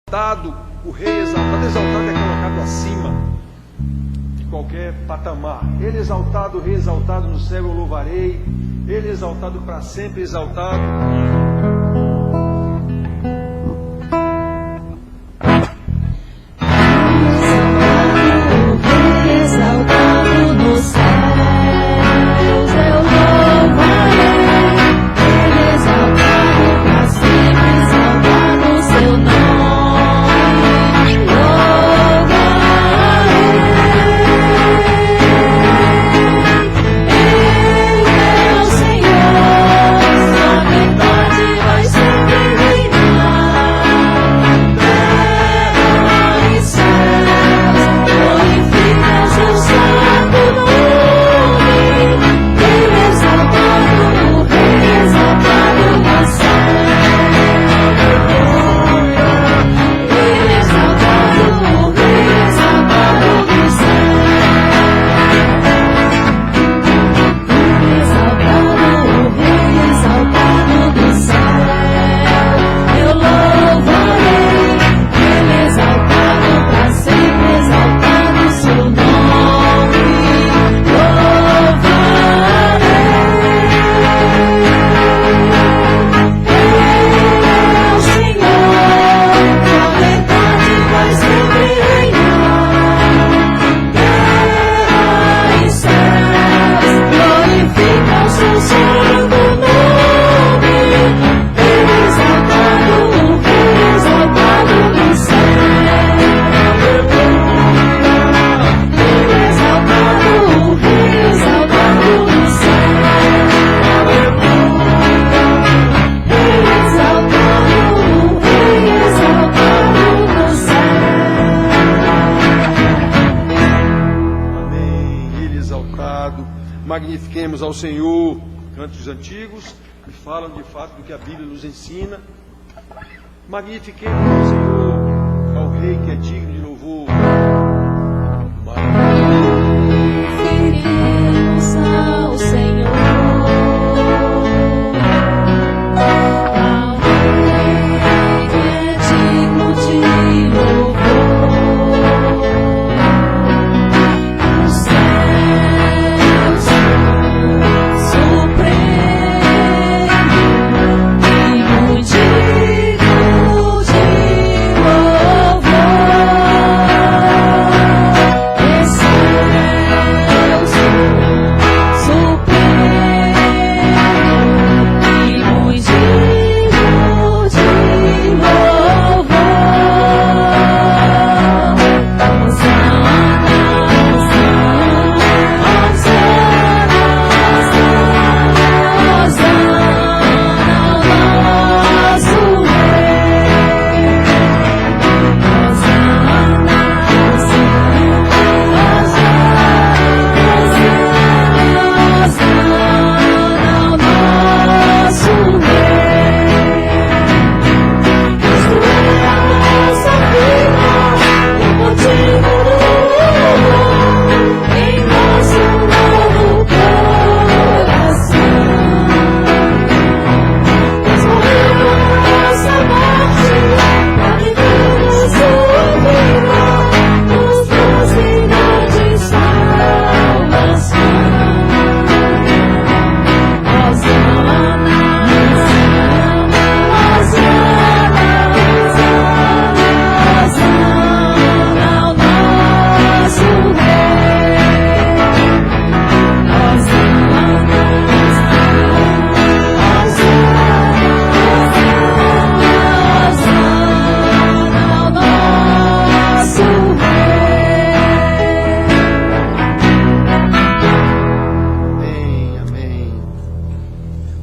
Exaltado, o rei exaltado. Exaltado é colocado acima de qualquer patamar. Ele exaltado, o rei exaltado, no céu eu louvarei. Ele exaltado para sempre, exaltado. Exaltado nos céus, eu louvarei. Ele exaltado para sempre, exaltado o seu nome, louvarei. Ele é o Senhor, sua verdade vai sempre reinar. Terra e céus glorificam seu santo nome. Ele exaltado, o rei exaltado no céu. Ele exaltado, o rei exaltado no céu. Ele exaltado, o rei exaltado no céu. Eu louvarei. Ele exaltado para sempre, exaltado o seu nome. Louvarei. Ele é o Senhor, sua verdade vai sempre reinar. Terra e céus glorificam seu santo nome. Ele exaltado, o rei exaltado no céu. Ele exaltado, o rei exaltado no céu. Ele exaltado, o rei exaltado no céu. Amém. Ele exaltado. Magnifiquemos ao Senhor. Cantos antigos que falam de fato do que a Bíblia nos ensina. Magnifiquemos ao Senhor, ao Rei que é digno de louvor. Magnifiquemos ao Senhor, ao Rei que é digno de louvor. Os céus supremo, digno de louvor.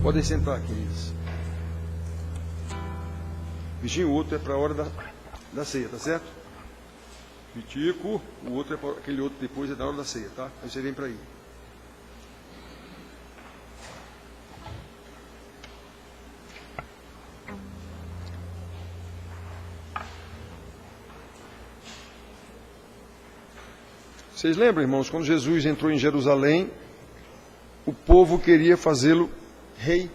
Podem sentar, queridos. Bichinho, o outro é para a hora da ceia, tá certo? Vitico, o outro é para aquele outro depois é da hora da ceia, tá? Aí você vem para aí. Vocês lembram, irmãos, quando Jesus entrou em Jerusalém, o povo queria fazê-lo rei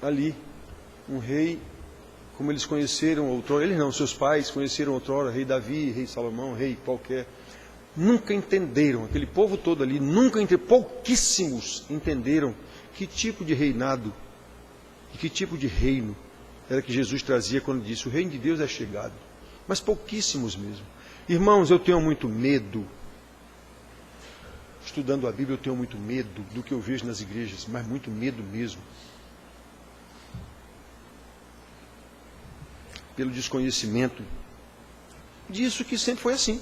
ali, um rei como eles conheceram outrora, eles não, seus pais conheceram outrora, rei Davi, rei Salomão, rei qualquer, nunca entenderam, aquele povo todo ali, pouquíssimos entenderam que tipo de reinado, e que tipo de reino era que Jesus trazia quando disse, o reino de Deus é chegado, mas pouquíssimos mesmo. Irmãos, eu tenho muito medo, estudando a Bíblia eu tenho muito medo do que eu vejo nas igrejas, mas muito medo mesmo. Pelo desconhecimento disso que sempre foi assim.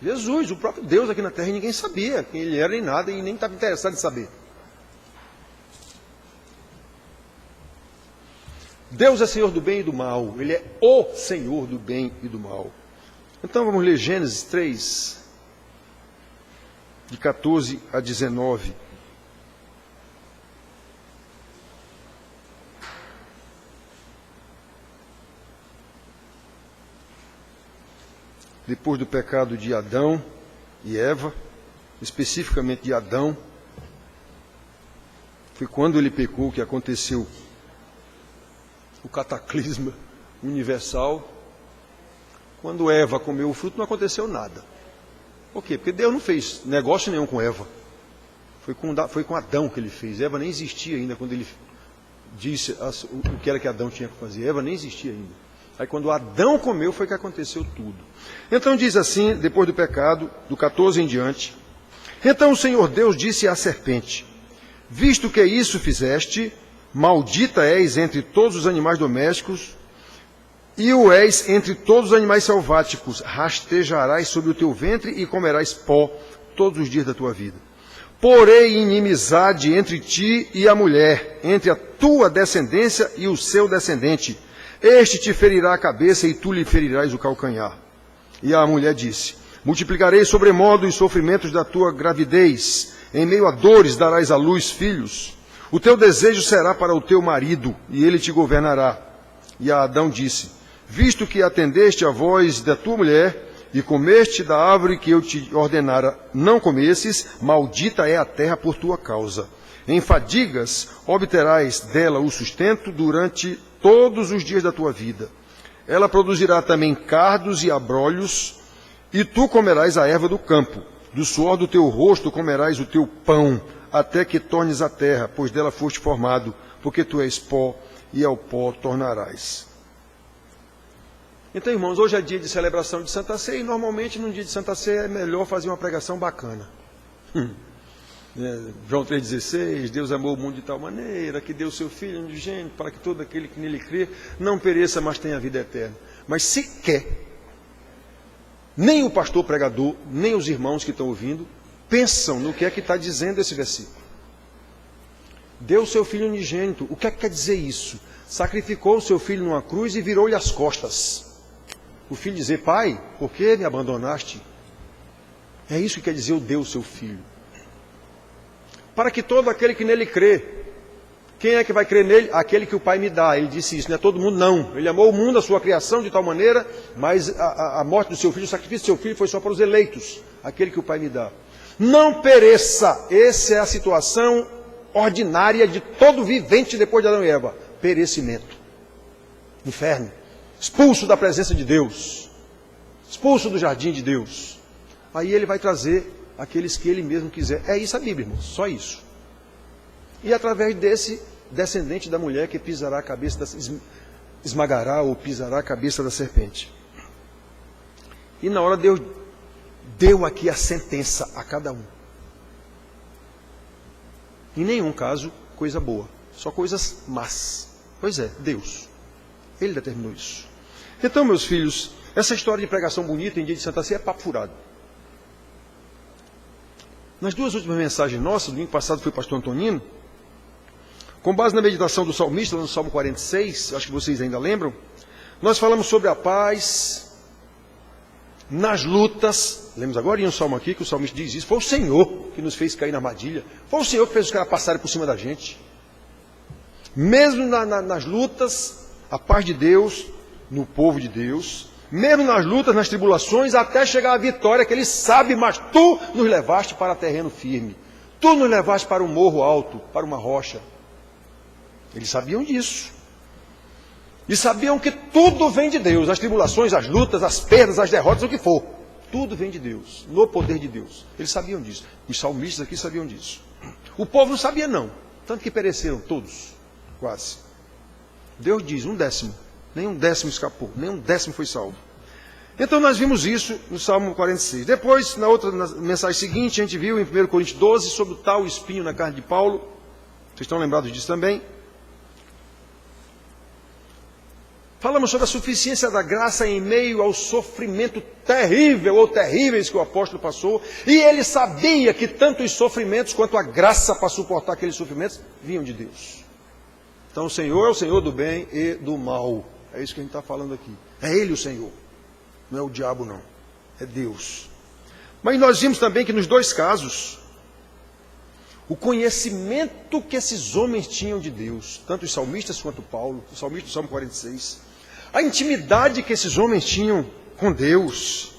Jesus, o próprio Deus aqui na terra, ninguém sabia quem ele era nem nada e nem estava interessado em saber. Deus é Senhor do bem e do mal, Ele é o Senhor do bem e do mal. Então vamos ler Gênesis 3, de 14 a 19. Depois do pecado de Adão e Eva, especificamente de Adão, foi quando ele pecou que aconteceu o cataclisma universal. Quando Eva comeu o fruto, não aconteceu nada. Por quê? Porque Deus não fez negócio nenhum com Eva. Foi com Adão que ele fez. Eva nem existia ainda quando ele disse o que era que Adão tinha que fazer. Eva nem existia ainda. Aí quando Adão comeu foi que aconteceu tudo. Então diz assim, depois do pecado, do 14 em diante. Então o Senhor Deus disse à serpente, visto que isso fizeste, maldita és entre todos os animais domésticos, e o és entre todos os animais selváticos, rastejarás sobre o teu ventre e comerás pó todos os dias da tua vida. Porém inimizade entre ti e a mulher, entre a tua descendência e o seu descendente. Este te ferirá a cabeça e tu lhe ferirás o calcanhar. E a mulher disse, multiplicarei sobremodo os sofrimentos da tua gravidez, em meio a dores darás à luz filhos. O teu desejo será para o teu marido, e ele te governará. E a Adão disse, visto que atendeste a voz da tua mulher, e comeste da árvore que eu te ordenara não comesses, maldita é a terra por tua causa. Em fadigas obterás dela o sustento durante todos os dias da tua vida. Ela produzirá também cardos e abrolhos, e tu comerás a erva do campo. Do suor do teu rosto comerás o teu pão, até que tornes a terra, pois dela foste formado, porque tu és pó, e ao pó tornarás. Então, irmãos, hoje é dia de celebração de Santa Ceia, e normalmente num dia de Santa Ceia é melhor fazer uma pregação bacana. João 3,16, Deus amou o mundo de tal maneira, que deu o seu Filho unigênito, para que todo aquele que nele crê não pereça, mas tenha vida eterna. Mas sequer, nem o pastor pregador, nem os irmãos que estão ouvindo, pensam no que é que está dizendo esse versículo. Deu o seu Filho unigênito, o que é que quer dizer isso? Sacrificou o seu Filho numa cruz e virou-lhe as costas. O filho dizer, pai, por que me abandonaste? É isso que quer dizer o deu o seu Filho. Para que todo aquele que nele crê, quem é que vai crer nele? Aquele que o Pai me dá. Ele disse isso, não é todo mundo não. Ele amou o mundo, a sua criação de tal maneira, mas a morte do seu Filho, o sacrifício do seu Filho foi só para os eleitos, aquele que o Pai me dá. Não pereça, essa é a situação ordinária de todo vivente depois de Adão e Eva. Perecimento, inferno, expulso da presença de Deus, expulso do jardim de Deus. Aí ele vai trazer aqueles que ele mesmo quiser. É isso a Bíblia, irmãos, só isso. E através desse descendente da mulher que pisará a cabeça, esmagará ou pisará a cabeça da serpente. E na hora Deus deu aqui a sentença a cada um. Em nenhum caso, coisa boa, só coisas más. Pois é, Deus. Ele determinou isso. Então, meus filhos, essa história de pregação bonita em dia de Santa Ceia é papo furado. Nas duas últimas mensagens nossas, domingo passado foi o pastor Antonino, com base na meditação do salmista, no Salmo 46, acho que vocês ainda lembram, nós falamos sobre a paz nas lutas. Lemos agora em um salmo aqui que o salmista diz isso, foi o Senhor que nos fez cair na armadilha, foi o Senhor que fez os caras passarem por cima da gente. Mesmo nas lutas, a paz de Deus no povo de Deus, mesmo nas lutas, nas tribulações, até chegar à vitória que Ele sabe, mas Tu nos levaste para terreno firme. Tu nos levaste para um morro alto, para uma rocha. Eles sabiam disso. E sabiam que tudo vem de Deus, as tribulações, as lutas, as perdas, as derrotas, o que for. Tudo vem de Deus, no poder de Deus. Eles sabiam disso. Os salmistas aqui sabiam disso. O povo não sabia não, tanto que pereceram todos, quase. Deus diz, 1/10, nem 1/10 escapou, nem 1/10 foi salvo. Então nós vimos isso no Salmo 46. Depois, na mensagem seguinte, a gente viu em 1 Coríntios 12, sobre o tal espinho na carne de Paulo. Vocês estão lembrados disso também? Falamos sobre a suficiência da graça em meio ao sofrimento terrível ou terríveis que o apóstolo passou. E ele sabia que tanto os sofrimentos quanto a graça para suportar aqueles sofrimentos vinham de Deus. Então o Senhor é o Senhor do bem e do mal. É isso que a gente está falando aqui. É Ele o Senhor. Não é o diabo não. É Deus. Mas nós vimos também que nos dois casos, o conhecimento que esses homens tinham de Deus, tanto os salmistas quanto Paulo, o salmista do Salmo 46, a intimidade que esses homens tinham com Deus,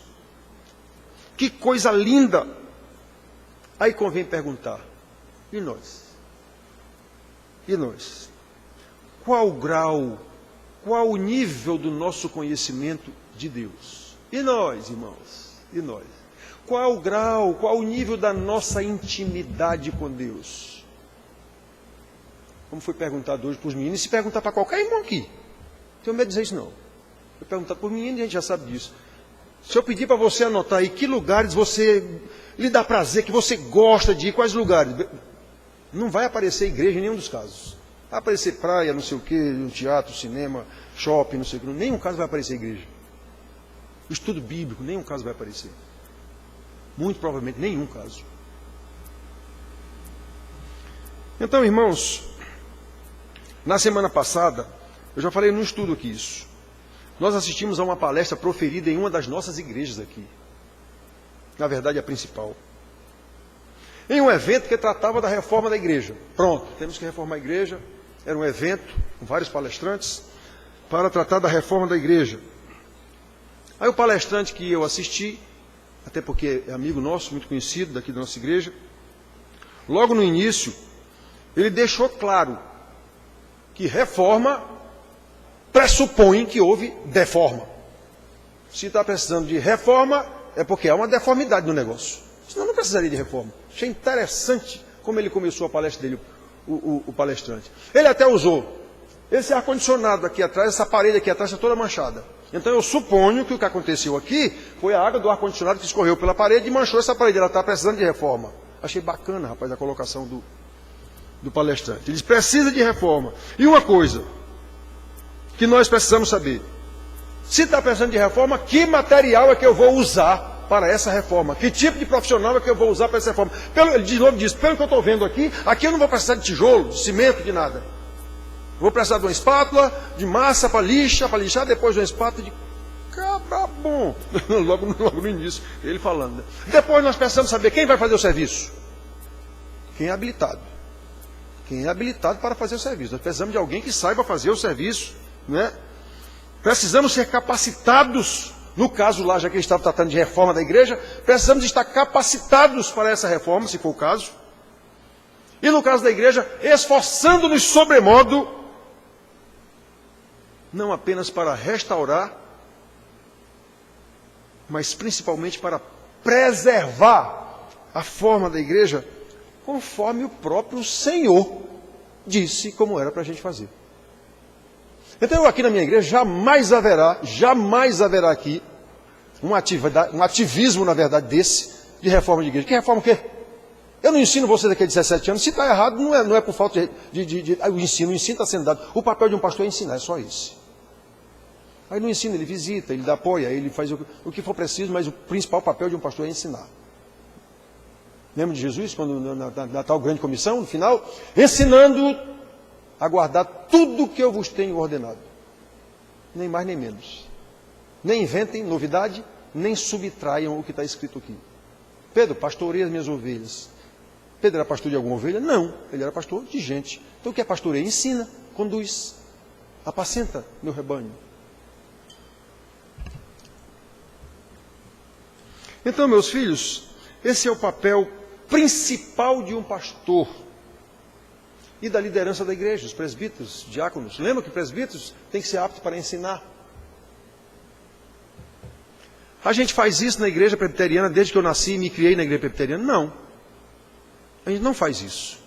que coisa linda! Aí convém perguntar, e nós? E nós? Qual o grau, qual o nível do nosso conhecimento de Deus? E nós, irmãos? E nós? Qual o grau, qual o nível da nossa intimidade com Deus? Como foi perguntado hoje para os meninos, e se perguntar para qualquer irmão aqui, não tenho medo de dizer isso não. Foi perguntado para os meninos e a gente já sabe disso. Se eu pedir para você anotar aí que lugares você lhe dá prazer, que você gosta de ir, quais lugares? Não vai aparecer igreja em nenhum dos casos. Vai aparecer praia, não sei o quê, um teatro, cinema, shopping, não sei o quê. Nenhum caso vai aparecer igreja. O estudo bíblico, nenhum caso vai aparecer. Muito provavelmente nenhum caso. Então, irmãos, na semana passada, eu já falei num estudo aqui isso. Nós assistimos a uma palestra proferida em uma das nossas igrejas aqui. Na verdade, a principal. Em um evento que tratava da reforma da igreja. Pronto, temos que reformar a igreja. Era um evento com vários palestrantes para tratar da reforma da igreja. Aí o palestrante que eu assisti, até porque é amigo nosso, muito conhecido daqui da nossa igreja, logo no início, ele deixou claro que reforma pressupõe que houve deforma. Se está precisando de reforma, é porque há uma deformidade no negócio. Senão não precisaria de reforma. Achei interessante como ele começou a palestra dele, o palestrante. Ele até usou esse ar-condicionado aqui atrás, essa parede aqui atrás está toda manchada. Então eu suponho que o que aconteceu aqui foi a água do ar-condicionado que escorreu pela parede e manchou essa parede. Ela está precisando de reforma. Achei bacana, rapaz, a colocação do palestrante. Ele diz, precisa de reforma. E uma coisa que nós precisamos saber. Se está precisando de reforma, que material é que eu vou usar para essa reforma? Que tipo de profissional é que eu vou usar para essa reforma? Ele de novo diz, pelo que eu estou vendo aqui eu não vou precisar de tijolo, de cimento, de nada. Vou precisar de uma espátula, de massa para lixar, depois de uma espátula de cabra bom. logo no início, ele falando. Né? Depois nós precisamos saber quem vai fazer o serviço. Quem é habilitado. Quem é habilitado para fazer o serviço. Nós precisamos de alguém que saiba fazer o serviço. Né? Precisamos ser capacitados. No caso lá, já que ele estava tratando de reforma da igreja, precisamos estar capacitados para essa reforma, se for o caso. E no caso da igreja, esforçando-nos sobremodo, não apenas para restaurar, mas principalmente para preservar a forma da igreja, conforme o próprio Senhor disse como era para a gente fazer. Então, aqui na minha igreja, jamais haverá aqui um ativismo, na verdade, desse, de reforma de igreja. Que reforma o quê? Eu não ensino você daqui a 17 anos. Se está errado, não é por falta de o ensino está sendo dado. O papel de um pastor é ensinar, é só esse. Aí não ensina, ele visita, ele dá apoio, aí ele faz o que for preciso, mas o principal papel de um pastor é ensinar. Lembra de Jesus, quando na tal grande comissão, no final? Ensinando a guardar tudo que eu vos tenho ordenado. Nem mais nem menos. Nem inventem novidade, nem subtraiam o que está escrito aqui. Pedro, pastoreia as minhas ovelhas. Pedro era pastor de alguma ovelha? Não, ele era pastor de gente. Então o que é pastoreio? Ensina, conduz, apacenta meu rebanho. Então, meus filhos, esse é o papel principal de um pastor. e da liderança da igreja, os presbíteros, diáconos. Lembra que presbíteros têm que ser aptos para ensinar. A gente faz isso na igreja presbiteriana desde que eu nasci e me criei na igreja presbiteriana? Não. A gente não faz isso.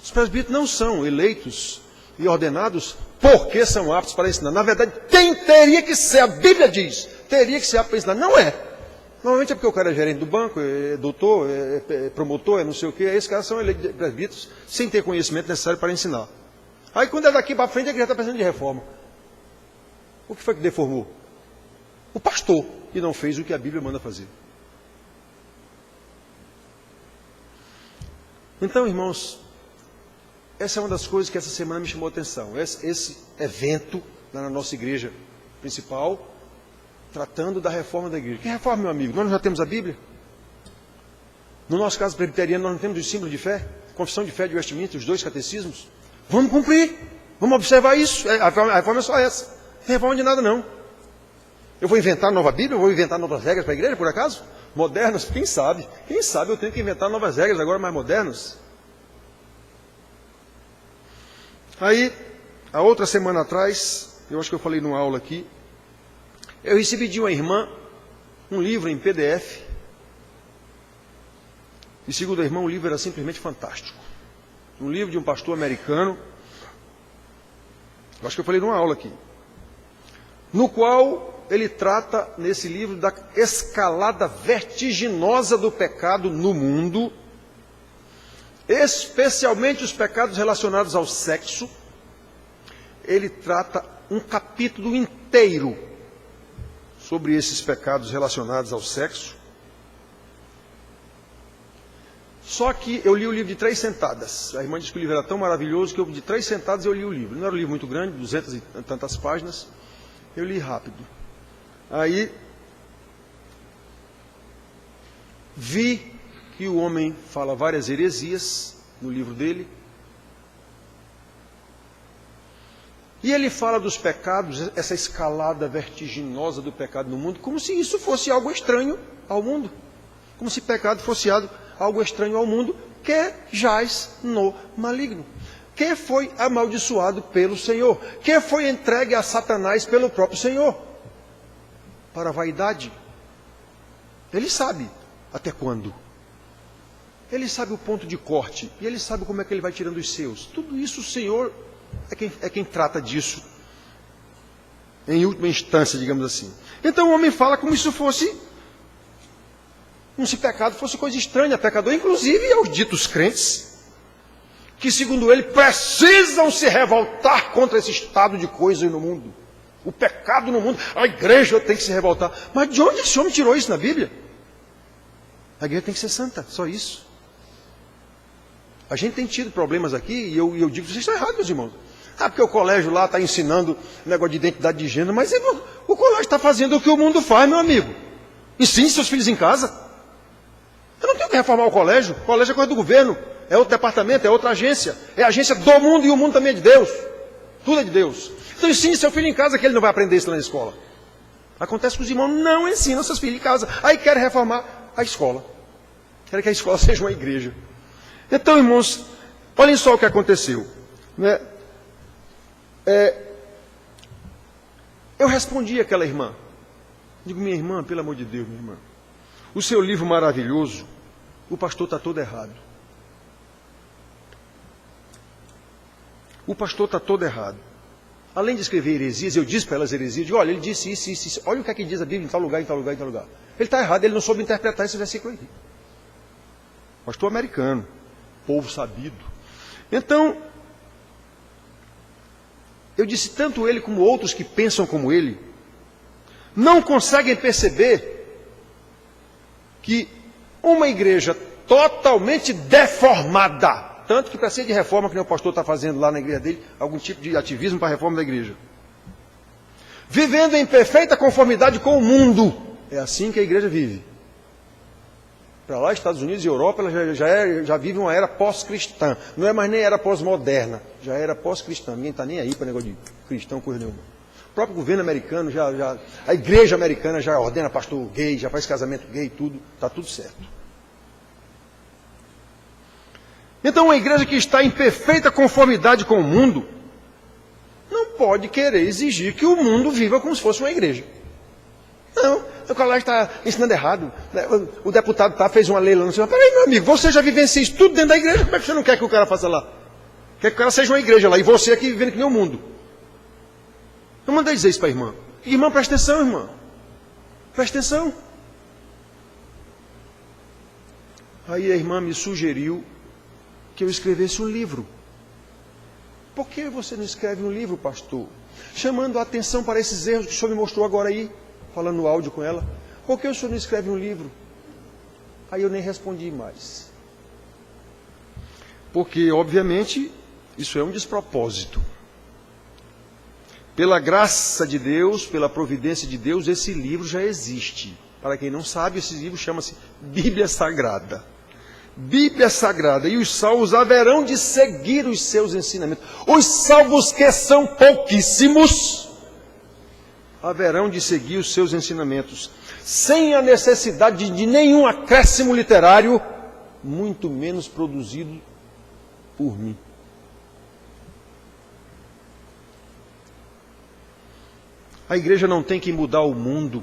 Os presbíteros não são eleitos e ordenados porque são aptos para ensinar. Na verdade, teria que ser, a Bíblia diz, teria que ser apto para ensinar. Não é. Normalmente é porque o cara é gerente do banco, é doutor, é promotor, é não sei o quê. Esses caras são eleitos presbíteros sem ter conhecimento necessário para ensinar. Aí quando é daqui para frente, a igreja está precisando de reforma. O que foi que deformou? O pastor, que não fez o que a Bíblia manda fazer. Então, irmãos, essa é uma das coisas que essa semana me chamou a atenção. Esse evento lá na nossa igreja principal, tratando da reforma da igreja. Que reforma, meu amigo? Nós já temos a Bíblia? No nosso caso presbiteriano, nós não temos os símbolos de fé? Confissão de fé de Westminster, os 2 catecismos? Vamos cumprir. Vamos observar isso. A reforma é só essa. Não tem reforma de nada, não. Eu vou inventar nova Bíblia? Eu vou inventar novas regras para a igreja, por acaso? Modernas? Quem sabe? Quem sabe eu tenho que inventar novas regras agora mais modernas? Aí, a outra semana atrás, eu acho que eu falei numa aula aqui, eu recebi de uma irmã um livro em PDF. E segundo a irmã, o livro era simplesmente fantástico. Um livro de um pastor americano. Eu acho que eu falei numa aula aqui. No qual ele trata, nesse livro, da escalada vertiginosa do pecado no mundo, especialmente os pecados relacionados ao sexo. Ele trata um capítulo inteiro sobre esses pecados relacionados ao sexo. Só que eu li o livro de 3 sentadas. A irmã disse que o livro era tão maravilhoso que eu, de 3 sentadas eu li o livro. Não era um livro muito grande, 200 e tantas páginas. Eu li rápido. Aí, vi que o homem fala várias heresias no livro dele. E ele fala dos pecados, essa escalada vertiginosa do pecado no mundo, como se isso fosse algo estranho ao mundo. Como se pecado fosse algo estranho ao mundo, que jaz no maligno. Que foi amaldiçoado pelo Senhor. Que foi entregue a Satanás pelo próprio Senhor. Para a vaidade. Ele sabe até quando. Ele sabe o ponto de corte. E ele sabe como é que ele vai tirando os seus. Tudo isso o Senhor é quem trata disso. Em última instância, digamos assim. Então o homem fala como se fosse, como se pecado fosse coisa estranha. Pecador, inclusive aos ditos crentes, que segundo ele precisam se revoltar contra esse estado de coisas no mundo. O pecado no mundo, a igreja tem que se revoltar. Mas de onde esse homem tirou isso na Bíblia? A igreja tem que ser santa, só isso. A gente tem tido problemas aqui, e eu digo, vocês estão errados, meus irmãos. Porque o colégio lá está ensinando negócio de identidade de gênero, mas o colégio está fazendo o que o mundo faz, meu amigo. Ensine seus filhos em casa. Eu não tenho que reformar o colégio é coisa do governo, é outro departamento, é outra agência. É a agência do mundo e o mundo também é de Deus. Tudo é de Deus. Então ensine seu filho em casa que ele não vai aprender isso lá na escola. Acontece que os irmãos não ensinam seus filhos em casa. Aí querem reformar a escola. Querem que a escola seja uma igreja. Então, irmãos, olhem só o que aconteceu. Né? Eu respondi àquela irmã. Digo, minha irmã, pelo amor de Deus, minha irmã. O seu livro maravilhoso, o pastor está todo errado. O pastor está todo errado. Além de escrever heresias, eu disse para elas heresias, digo, olha, ele disse isso. Olha o que é que diz a Bíblia em tal lugar, em tal lugar, em tal lugar. Ele está errado, ele não soube interpretar esse versículo aí. Pastor americano, povo sabido. Então, eu disse, tanto ele como outros que pensam como ele, não conseguem perceber que uma igreja totalmente deformada, tanto que precisa de reforma, que nem o pastor está fazendo lá na igreja dele, algum tipo de ativismo para a reforma da igreja. Vivendo em perfeita conformidade com o mundo. É assim que a igreja vive. Para lá, Estados Unidos e Europa, ela já vive uma era pós-cristã. Não é mais nem era pós-moderna, já era pós-cristã. Ninguém está nem aí para negócio de cristão, coisa nenhuma. O próprio governo americano, a igreja americana já ordena pastor gay, já faz casamento gay, tudo, está tudo certo. Então, uma igreja que está em perfeita conformidade com o mundo, não pode querer exigir que o mundo viva como se fosse uma igreja. Não, o colégio está ensinando errado. O deputado fez uma lei lá no céu. Peraí, meu amigo, você já vivencia isso tudo dentro da igreja, como é que você não quer que o cara faça lá? Quer que o cara seja uma igreja lá, e você aqui vivendo que nem o mundo. Eu mandei dizer isso para a irmã. Irmã, presta atenção, irmã. Presta atenção. Aí a irmã me sugeriu que eu escrevesse um livro. Por que você não escreve um livro, pastor? Chamando a atenção para esses erros que o senhor me mostrou agora aí, falando no áudio com ela. Por que o senhor não escreve um livro? Aí eu nem respondi mais. Porque, obviamente, isso é um despropósito. Pela graça de Deus, pela providência de Deus, esse livro já existe. Para quem não sabe, esse livro chama-se Bíblia Sagrada. Bíblia Sagrada. E os salvos haverão de seguir os seus ensinamentos. Os salvos, que são pouquíssimos, haverão de seguir os seus ensinamentos, sem a necessidade de nenhum acréscimo literário, muito menos produzido por mim. A igreja não tem que mudar o mundo.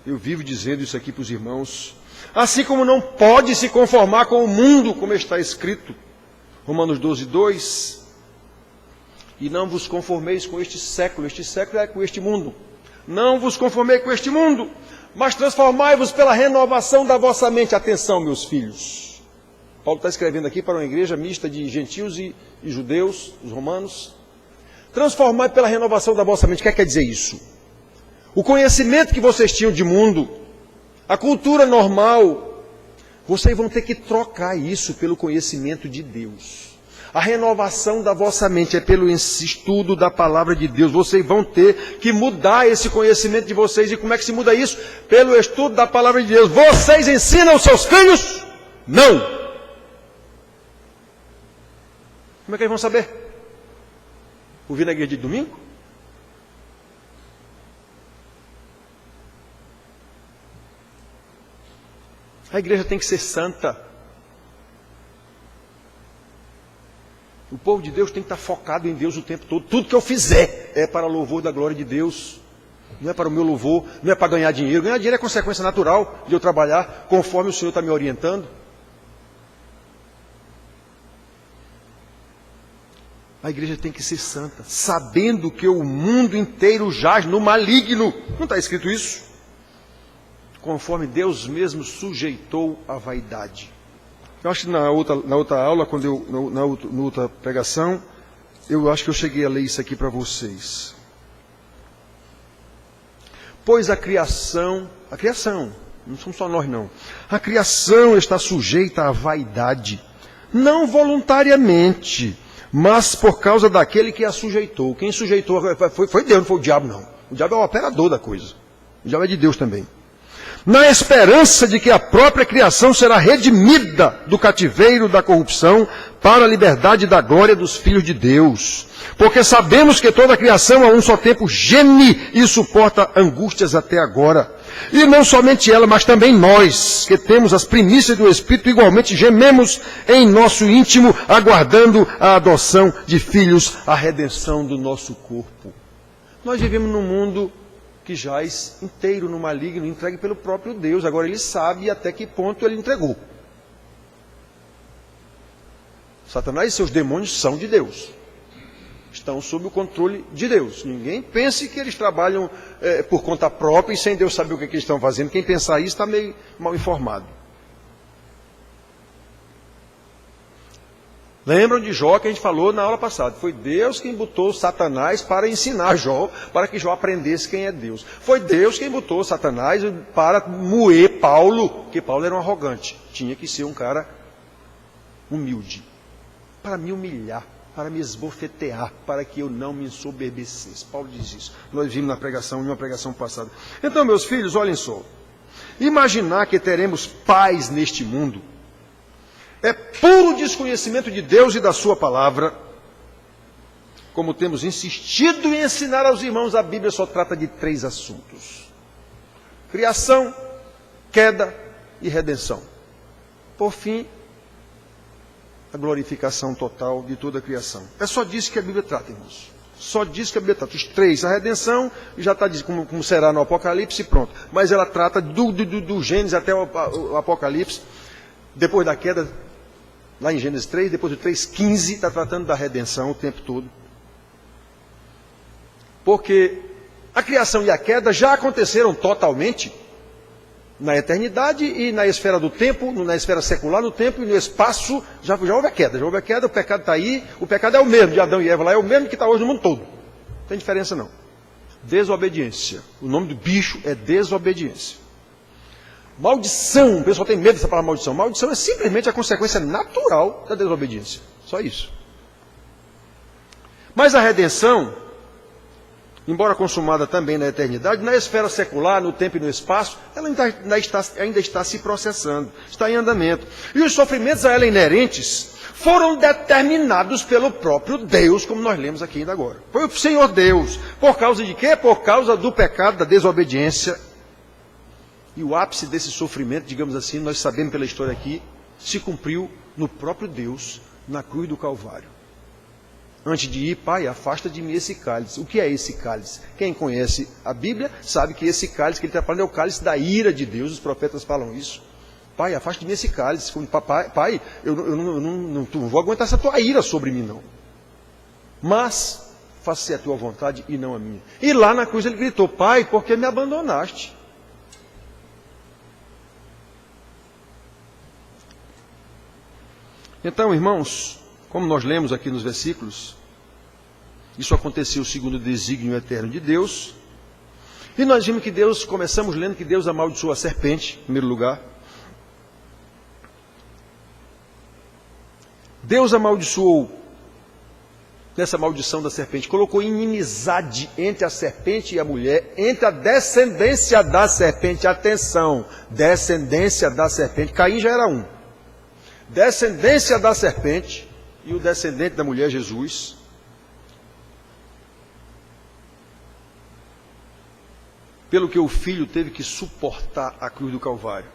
Eu vivo dizendo isso aqui para os irmãos. Assim como não pode se conformar com o mundo, como está escrito. Romanos 12, 2. E não vos conformeis com este século é com este mundo. Não vos conformei com este mundo, mas transformai-vos pela renovação da vossa mente. Atenção, meus filhos. Paulo está escrevendo aqui para uma igreja mista de gentios e judeus, os romanos. Transformai pela renovação da vossa mente. O que quer dizer isso? O conhecimento que vocês tinham de mundo, a cultura normal, vocês vão ter que trocar isso pelo conhecimento de Deus. A renovação da vossa mente é pelo estudo da palavra de Deus. Vocês vão ter que mudar esse conhecimento de vocês. E como é que se muda isso? Pelo estudo da palavra de Deus. Vocês ensinam os seus filhos? Não. Como é que eles vão saber? Ouvir na igreja de domingo? A igreja tem que ser santa. O povo de Deus tem que estar focado em Deus o tempo todo. Tudo que eu fizer é para louvor da glória de Deus. Não é para o meu louvor, não é para ganhar dinheiro. Ganhar dinheiro é consequência natural de eu trabalhar conforme o Senhor está me orientando. A igreja tem que ser santa, sabendo que o mundo inteiro jaz no maligno. Não está escrito isso? Conforme Deus mesmo sujeitou a vaidade. Eu acho que na outra aula, na outra pregação, eu acho que eu cheguei a ler isso aqui para vocês. Pois a criação, não somos só nós não, a criação está sujeita à vaidade, não voluntariamente, mas por causa daquele que a sujeitou. Quem sujeitou foi Deus, não foi o diabo não. O diabo é o operador da coisa. O diabo é de Deus também. Na esperança de que a própria criação será redimida do cativeiro da corrupção para a liberdade da glória dos filhos de Deus. Porque sabemos que toda a criação a um só tempo geme e suporta angústias até agora. E não somente ela, mas também nós, que temos as primícias do Espírito, igualmente gememos em nosso íntimo, aguardando a adoção de filhos, a redenção do nosso corpo. Nós vivemos num mundo que jaz inteiro no maligno, entregue pelo próprio Deus. Agora ele sabe até que ponto ele entregou. Satanás e seus demônios são de Deus. Estão sob o controle de Deus. Ninguém pense que eles trabalham por conta própria e sem Deus saber o que eles estão fazendo. Quem pensar isso está meio mal informado. Lembram de Jó que a gente falou na aula passada? Foi Deus quem botou Satanás para ensinar Jó, para que Jó aprendesse quem é Deus. Foi Deus quem botou Satanás para moer Paulo, porque Paulo era um arrogante. Tinha que ser um cara humilde, para me humilhar, para me esbofetear, para que eu não me ensoberbecesse. Paulo diz isso. Nós vimos na pregação, em uma pregação passada. Então, meus filhos, olhem só. Imaginar que teremos paz neste mundo é puro desconhecimento de Deus e da sua palavra. Como temos insistido em ensinar aos irmãos, a Bíblia só trata de 3 assuntos: criação, queda e redenção. Por fim, a glorificação total de toda a criação. É só disso que a Bíblia trata, irmãos. Só disso que a Bíblia trata. Os três, a redenção, já está dizendo como será no Apocalipse, pronto. Mas ela trata do Gênesis até o Apocalipse. Depois da queda, lá em Gênesis 3, depois do 3:15, está tratando da redenção o tempo todo. Porque a criação e a queda já aconteceram totalmente na eternidade e na esfera do tempo, na esfera secular, no tempo e no espaço, já houve a queda. Já houve a queda, o pecado está aí, o pecado é o mesmo de Adão e Eva lá, é o mesmo que está hoje no mundo todo. Não tem diferença não. Desobediência. O nome do bicho é desobediência. Maldição, o pessoal tem medo dessa palavra maldição. Maldição é simplesmente a consequência natural da desobediência. Só isso. Mas a redenção, embora consumada também na eternidade, na esfera secular, no tempo e no espaço, ela ainda está se processando, está em andamento. E os sofrimentos a ela inerentes foram determinados pelo próprio Deus, como nós lemos aqui ainda agora. Foi o Senhor Deus. Por causa de quê? Por causa do pecado, da desobediência. E o ápice desse sofrimento, digamos assim, nós sabemos pela história aqui, se cumpriu no próprio Deus, na cruz do Calvário. Antes de ir, Pai, afasta de mim esse cálice. O que é esse cálice? Quem conhece a Bíblia sabe que esse cálice que ele está falando é o cálice da ira de Deus. Os profetas falam isso. Pai, afasta de mim esse cálice. Pai, eu não vou aguentar essa tua ira sobre mim, não. Mas, faça-se a tua vontade e não a minha. E lá na cruz ele gritou, Pai, por que me abandonaste? Então, irmãos, como nós lemos aqui nos versículos, isso aconteceu segundo o desígnio eterno de Deus. E nós vimos que Deus, começamos lendo que Deus amaldiçoou a serpente, em primeiro lugar. Deus amaldiçoou, nessa maldição da serpente, colocou inimizade entre a serpente e a mulher, entre a descendência da serpente. Atenção, descendência da serpente. Caim já era um. Descendência da serpente e o descendente da mulher, Jesus. Pelo que o filho teve que suportar a cruz do Calvário.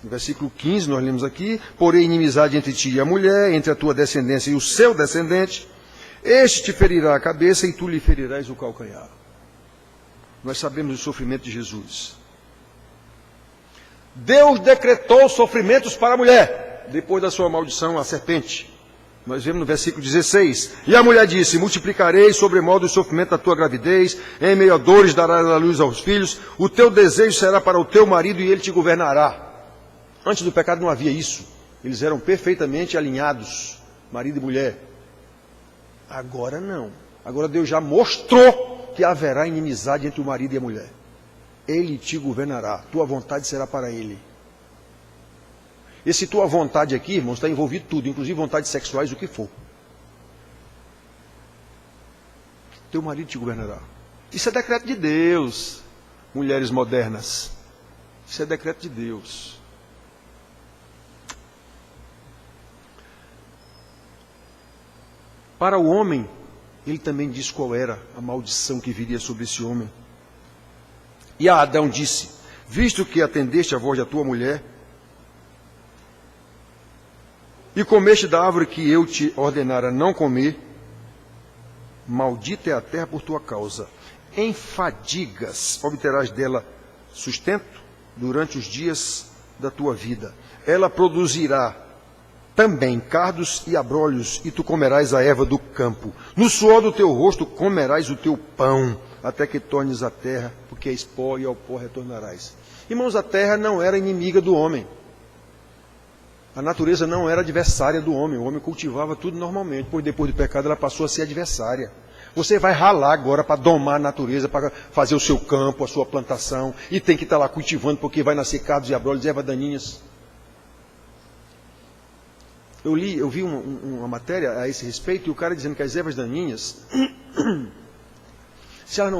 No versículo 15 nós lemos aqui, porém inimizade entre ti e a mulher, entre a tua descendência e o seu descendente, este te ferirá a cabeça e tu lhe ferirás o calcanhar. Nós sabemos o sofrimento de Jesus. Deus decretou sofrimentos para a mulher, depois da sua maldição, a serpente. Nós vemos no versículo 16. E a mulher disse, multiplicarei sobremodo o sofrimento da tua gravidez, em meio a dores darás a luz aos filhos, o teu desejo será para o teu marido e ele te governará. Antes do pecado não havia isso. Eles eram perfeitamente alinhados, marido e mulher. Agora não. Agora Deus já mostrou que haverá inimizade entre o marido e a mulher. Ele te governará, tua vontade será para ele. Esse tua vontade aqui, irmãos, está envolvido tudo, inclusive vontades sexuais, o que for. Teu marido te governará. Isso é decreto de Deus, mulheres modernas. Isso é decreto de Deus. Para o homem, ele também diz qual era a maldição que viria sobre esse homem. E a Adão disse, visto que atendeste a voz da tua mulher, e comeste da árvore que eu te ordenara não comer, maldita é a terra por tua causa. Em fadigas obterás dela sustento durante os dias da tua vida. Ela produzirá também cardos e abrolhos, e tu comerás a erva do campo. No suor do teu rosto comerás o teu pão, até que tornes a terra, porque és pó e ao pó retornarás. Irmãos, a terra não era inimiga do homem. A natureza não era adversária do homem. O homem cultivava tudo normalmente. Pois depois do pecado ela passou a ser adversária. Você vai ralar agora para domar a natureza, para fazer o seu campo, a sua plantação. E tem que estar lá cultivando, porque vai nascer cardos e abrolhos, ervas daninhas. Eu vi uma matéria a esse respeito, e o cara dizendo que as ervas daninhas, se elas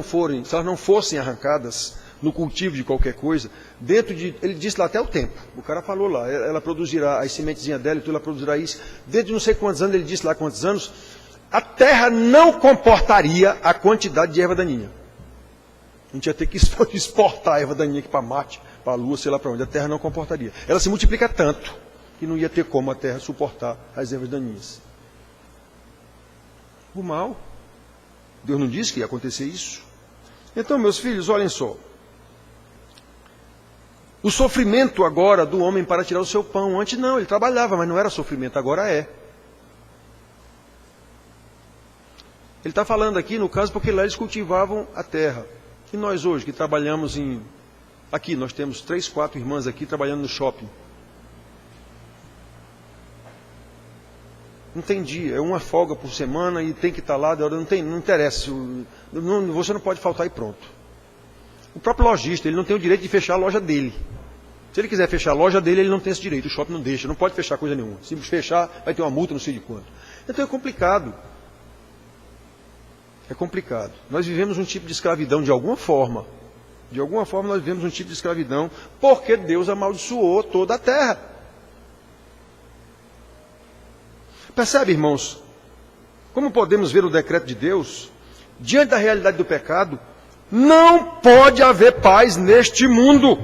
não fossem arrancadas no cultivo de qualquer coisa, ele disse lá até o tempo, o cara falou lá, ela produzirá as sementezinhas dela, então ela produzirá isso, dentro de não sei quantos anos, ele disse lá quantos anos, a terra não comportaria a quantidade de erva daninha. A gente ia ter que exportar a erva daninha aqui para Marte, para a Lua, sei lá para onde, a terra não comportaria. Ela se multiplica tanto, que não ia ter como a terra suportar as ervas daninhas. O mal. Deus não disse que ia acontecer isso? Então, meus filhos, olhem só. O sofrimento agora do homem para tirar o seu pão. Antes não, ele trabalhava, mas não era sofrimento, agora é. Ele está falando aqui, no caso, porque lá eles cultivavam a terra. E nós hoje, que trabalhamos em... Aqui, nós temos 3, 4 irmãs aqui trabalhando no shopping. Não tem dia, é uma folga por semana e tem que estar lá, não interessa. Você não pode faltar e pronto. O próprio lojista, ele não tem o direito de fechar a loja dele. Se ele quiser fechar a loja dele, ele não tem esse direito. O shopping não deixa, não pode fechar coisa nenhuma. Se fechar, vai ter uma multa, não sei de quanto. Então é complicado. É complicado. Nós vivemos um tipo de escravidão de alguma forma. De alguma forma nós vivemos um tipo de escravidão porque Deus amaldiçoou toda a terra. Percebe, irmãos? Como podemos ver o decreto de Deus? Diante da realidade do pecado, não pode haver paz neste mundo.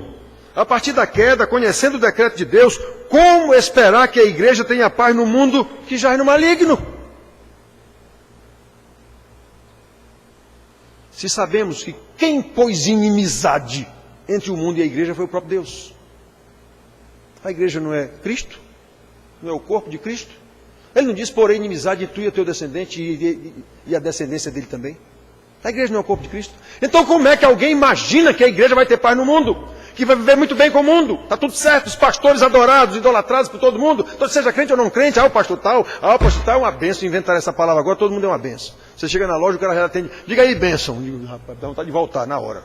A partir da queda, conhecendo o decreto de Deus, como esperar que a igreja tenha paz no mundo que já é no maligno? Se sabemos que quem pôs inimizade entre o mundo e a igreja foi o próprio Deus. A igreja não é Cristo? Não é o corpo de Cristo? Ele não diz, porém, inimizade entre tu e o teu descendente e a descendência dele também? A igreja não é o corpo de Cristo? Então como é que alguém imagina que a igreja vai ter paz no mundo? Que vai viver muito bem com o mundo? Está tudo certo, os pastores adorados, idolatrados por todo mundo, então seja crente ou não crente, o pastor tal é uma bênção. Inventaram essa palavra agora, todo mundo é uma bênção. Você chega na loja, o cara já atende, diga aí bênção. Digo, rapaz, dá vontade de voltar na hora.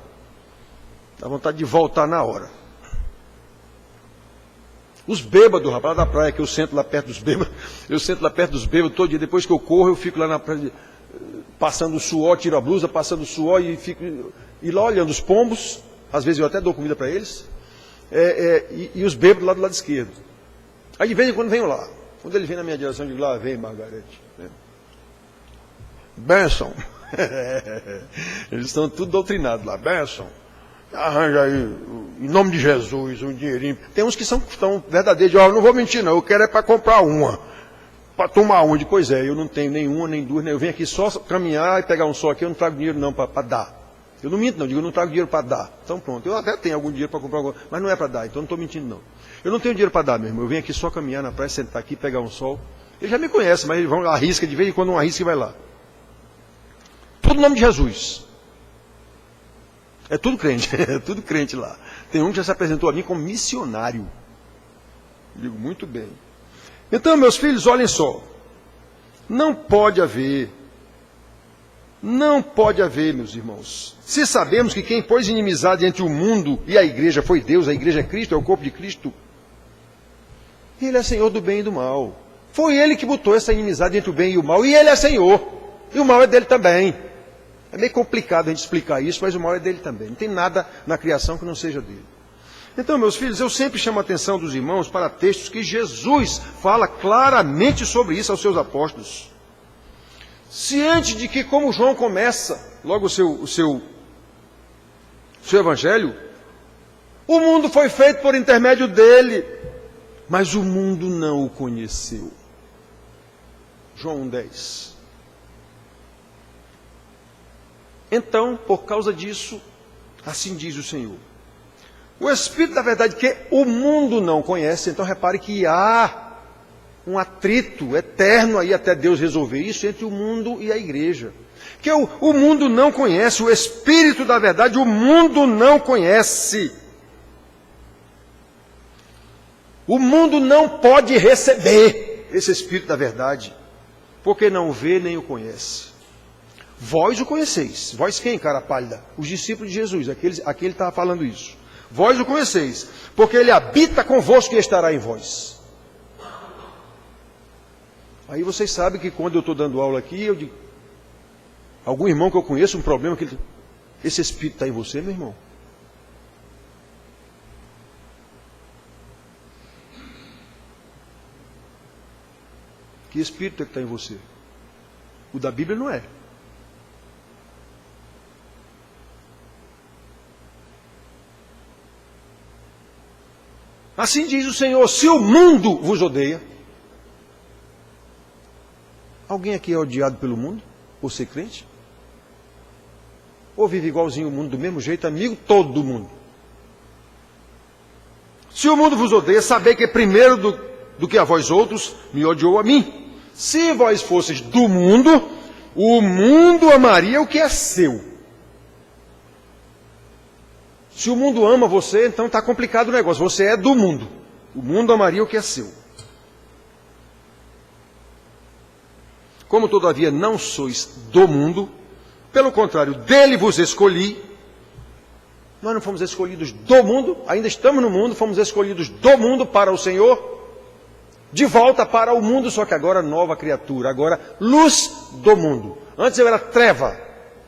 Dá vontade de voltar na hora. Os bêbados, rapaz, lá da praia, que eu sento lá perto dos bêbados, todo dia, depois que eu corro, eu fico lá na praia, passando suor, tiro a blusa, passando suor e fico e lá olhando os pombos, às vezes eu até dou comida para eles, e os bêbados lá do lado esquerdo. Aí de vez em quando venho lá. Quando ele vem na minha direção, eu digo, lá vem Margarete. Benção. Eles estão tudo doutrinados lá, benção. Arranja aí, em nome de Jesus, um dinheirinho. Tem uns que são verdadeiros, eu não vou mentir não, eu quero é para comprar uma, para tomar uma. Pois é, eu não tenho nenhuma, nem duas, eu venho aqui só caminhar e pegar um só aqui, eu não trago dinheiro não para dar. Eu não minto não, digo, eu não trago dinheiro para dar. Então pronto, eu até tenho algum dinheiro para comprar alguma, mas não é para dar, então eu não estou mentindo não. Eu não tenho dinheiro para dar, meu irmão, eu venho aqui só caminhar na praia, sentar aqui, pegar um sol. Eles já me conhecem, mas eles vão, arrisca, de vez em quando um arrisca e vai lá. Tudo em nome de Jesus. É tudo crente lá. Tem um que já se apresentou a mim como missionário. Digo, muito bem. Então, meus filhos, olhem só. Não pode haver, meus irmãos. Se sabemos que quem pôs inimizade entre o mundo e a igreja foi Deus, a igreja é Cristo, é o corpo de Cristo. Ele é Senhor do bem e do mal. Foi Ele que botou essa inimizade entre o bem e o mal, e Ele é Senhor. E o mal é dele também. É meio complicado a gente explicar isso, mas o mal é dele também. Não tem nada na criação que não seja dele. Então, meus filhos, eu sempre chamo a atenção dos irmãos para textos que Jesus fala claramente sobre isso aos seus apóstolos. Ciente de que, como João começa logo o seu evangelho, o mundo foi feito por intermédio dele, mas o mundo não o conheceu. João 1,10. Então, por causa disso, assim diz o Senhor. O Espírito da verdade que o mundo não conhece, então repare que há um atrito eterno aí até Deus resolver isso entre o mundo e a igreja. Que o mundo não conhece, o Espírito da verdade o mundo não conhece. O mundo não pode receber esse Espírito da verdade, porque não o vê nem o conhece. Vós o conheceis. Vós quem, cara pálida? Os discípulos de Jesus. Aqui ele estava falando isso. Vós o conheceis, porque ele habita convosco e estará em vós. Aí vocês sabem que quando eu estou dando aula aqui, eu digo, algum irmão que eu conheço, um problema, esse Espírito está em você, meu irmão? Que Espírito é que está em você? O da Bíblia não é. Assim diz o Senhor, se o mundo vos odeia. Alguém aqui é odiado pelo mundo, por ser crente? Ou vive igualzinho o mundo, do mesmo jeito, amigo todo do mundo? Se o mundo vos odeia, sabei que primeiro do que a vós outros, me odiou a mim. Se vós fosseis do mundo, o mundo amaria o que é seu. Se o mundo ama você, então está complicado o negócio. Você é do mundo. O mundo amaria o que é seu. Como todavia não sois do mundo, pelo contrário, dele vos escolhi. Nós não fomos escolhidos do mundo, ainda estamos no mundo, fomos escolhidos do mundo para o Senhor, de volta para o mundo, só que agora nova criatura, agora luz do mundo. Antes eu era treva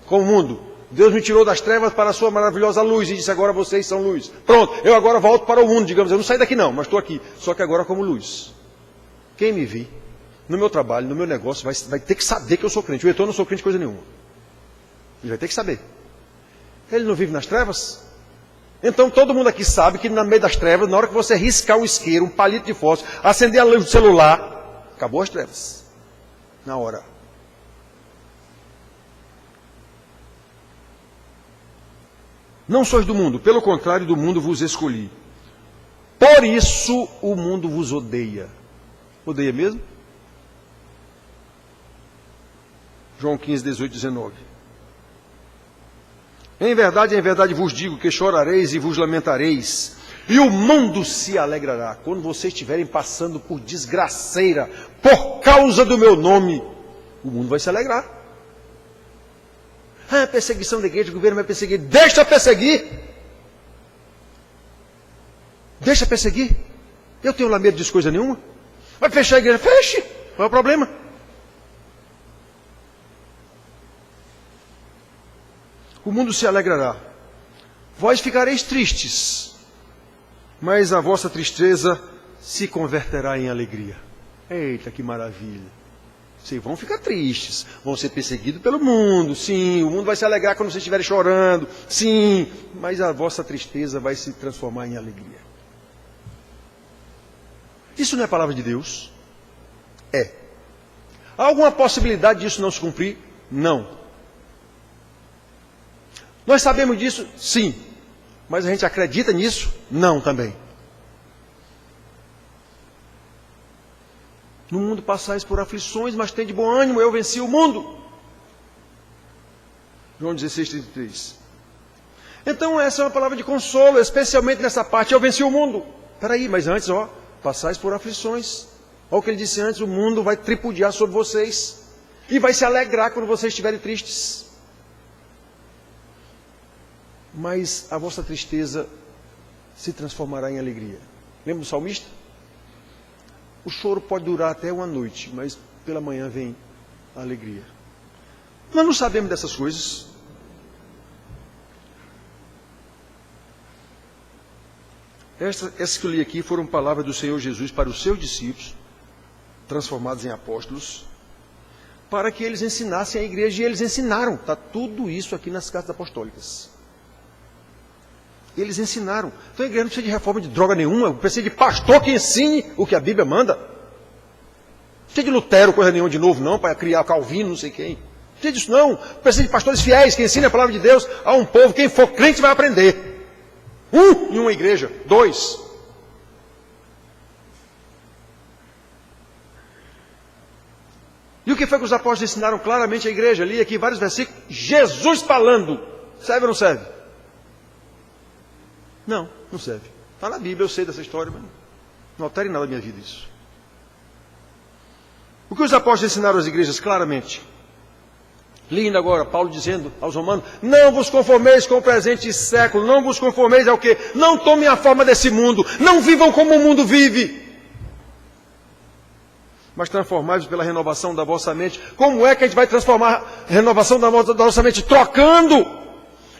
com o mundo. Deus me tirou das trevas para a sua maravilhosa luz e disse, agora vocês são luz. Pronto, eu agora volto para o mundo, digamos, eu não saí daqui não, mas estou aqui, só que agora como luz. Quem me vir, no meu trabalho, no meu negócio, vai ter que saber que eu sou crente. O Heitor não sou crente de coisa nenhuma. Ele vai ter que saber. Ele não vive nas trevas? Então todo mundo aqui sabe que no meio das trevas, na hora que você riscar um isqueiro, um palito de fósforo, acender a luz do celular, acabou as trevas. Na hora. Não sois do mundo, pelo contrário, do mundo vos escolhi. Por isso o mundo vos odeia. Odeia mesmo? João 15, 18, 19. Em verdade vos digo que chorareis e vos lamentareis, e o mundo se alegrará. Quando vocês estiverem passando por desgraceira, por causa do meu nome, o mundo vai se alegrar. Ah, perseguição da igreja, o governo vai perseguir. Deixa perseguir. Deixa perseguir. Eu tenho lá medo disso coisa nenhuma. Vai fechar a igreja? Feche. Qual é o problema? O mundo se alegrará. Vós ficareis tristes, mas a vossa tristeza se converterá em alegria. Eita, que maravilha. Vocês vão ficar tristes, vão ser perseguidos pelo mundo, sim, o mundo vai se alegrar quando vocês estiverem chorando, sim, mas a vossa tristeza vai se transformar em alegria. Isso não é palavra de Deus? É. Há alguma possibilidade disso não se cumprir? Não. Nós sabemos disso? Sim. Mas a gente acredita nisso? Não também. No mundo passais por aflições, mas tem de bom ânimo, eu venci o mundo. João 16, 33. Então essa é uma palavra de consolo, especialmente nessa parte, eu venci o mundo. Espera aí, mas antes, passais por aflições. Olha o que ele disse antes, o mundo vai tripudiar sobre vocês. E vai se alegrar quando vocês estiverem tristes. Mas a vossa tristeza se transformará em alegria. Lembra do salmista? O choro pode durar até uma noite, mas pela manhã vem a alegria. Nós não sabemos dessas coisas. Essas que eu li aqui foram palavras do Senhor Jesus para os seus discípulos, transformados em apóstolos, para que eles ensinassem a igreja, e eles ensinaram. Está tudo isso aqui nas cartas apostólicas. Eles ensinaram. Então a igreja não precisa de reforma de droga nenhuma, precisa de pastor que ensine o que a Bíblia manda. Não precisa de Lutero, coisa nenhuma de novo, não, para criar Calvino, não sei quem. Não precisa disso, não. Precisa de pastores fiéis que ensinem a palavra de Deus a um povo. Quem for crente vai aprender. Em uma igreja. 2. E o que foi que os apóstolos ensinaram claramente à igreja? Ali, aqui, vários versículos. Jesus falando. Serve ou não serve? Não, não serve. Está na Bíblia, eu sei dessa história, mas não altere nada na minha vida isso. O que os apóstolos ensinaram às igrejas claramente? Lindo agora, Paulo dizendo aos romanos, não vos conformeis com o presente século, não vos conformeis ao quê? Não tomem a forma desse mundo, não vivam como o mundo vive, mas transformai-vos pela renovação da vossa mente. Como é que a gente vai transformar a renovação da nossa mente? Trocando.